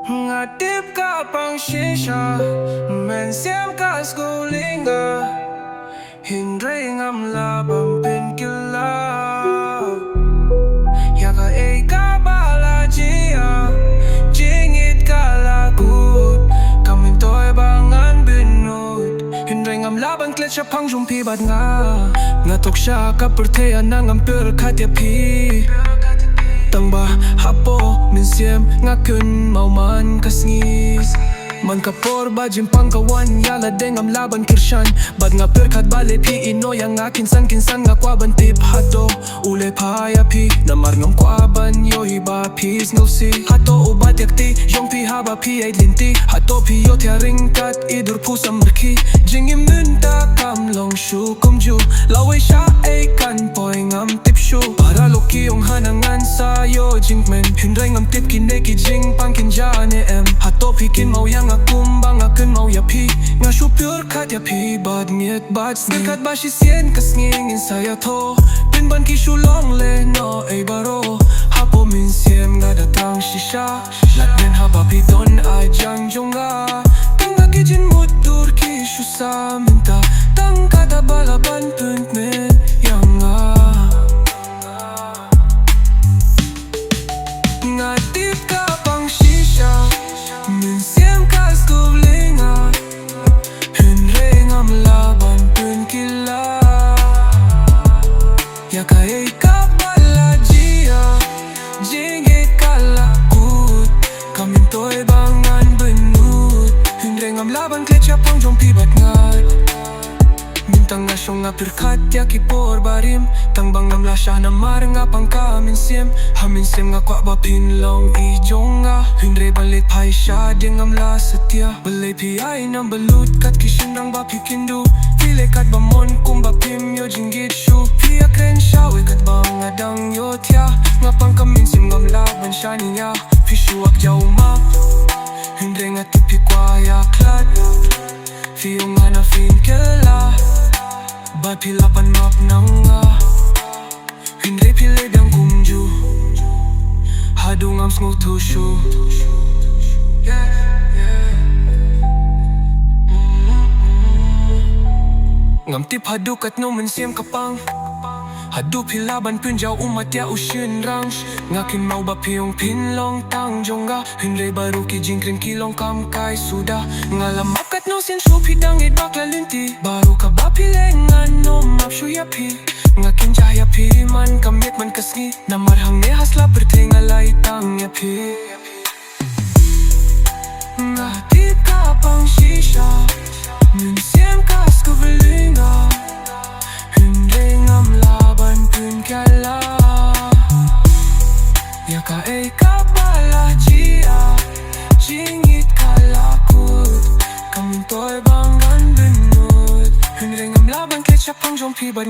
Ngadip ka pang shisha, Mynsiem ka lynga, Hynrei ngam labang kylla. Yaka ka balajia, Jingieid ka lagut, myntoi bangan bynnud. Hynrei ngam labang klet shaphang jong pibat nga thok ka pyrthei ngam pyrkhat Tangba, hapoh, Mynsiem, kynmaw man sngi. Man kapor ba jingpang kawan Ialade ngam laban kyrshan. Bad nga pyrkhat balei iehnoh Kynsan kwah tip Hato. Ule paya Namar ngam kwah yo hiba sngew Hato ubat yakti jong haba linti. Hato yo ringkat idur pusam merki. Jingieid long sngew lawai kan poi ngam tip shu. Para loki yong hana ngan sayo jingpang. Hynrei ngam tip kineki jingpang em. Hato kynmaw kumbang kynmaw nga shu pyrkhat bad ngiet bad pyrkhat ba shisien ngin saya tho. Pinban ki shu long le no baro. Hapoh Mynsiem nga datang shisha. Latden haba don jong Tangba ki jin mutur ki shu sa minta. Tang kata balaban pynnud Ngadip ka pang shisha, Mynsiem ka lynga, Hynrei ngam laban kylla. Yaka ka balajia, Jingieid ka lagut, myntoi bangan bynnud. Hynrei ngam laban klet shaphang jong pibat Mintang nga syong pyrkhat por barim. Tangba ngam la Namar nga pangka Mynsiem. Mynsiem nga kwah ba pinlong jong Hynrei balit pai ngam la setia. Balei nam balut kat kishinrang ba kindu. Pile kat ba mon kumba pim yo Jingieid shu. Pia kren shawe kat ba ngadang yo tia. Nga pangka Mynsiem ngam laban shaniya. Pishu ak jau ma Hynrei nga tipi kwah klet. Fiyong hana kylla. Bad pilapan map Hynrei pile biang kumju. Hadu ngam sngew tushu. Ngam tip hadu kat no Mynsiem kapang. Hadu pilaban punjau umat ya ushinrang. Kynmaw ba piyong pinlong tang jong Hynrei baru ki jingkring kilong kam kai sudah. Ngalamap kat no sin shu pidangid bakla linti. Baru ka ba pilengan no map shu kinjah man kamit man sngi. Namar hasla pyrthei ngalai tang Ngadip ka pang shisha, Mynsiem ka lynga, Hynrei ngam laban kylla. Yaka ka balajia, Jingieid ka lagut, myntoi bangan bynnud. Hynrei ngam laban klet shaphang jong pibat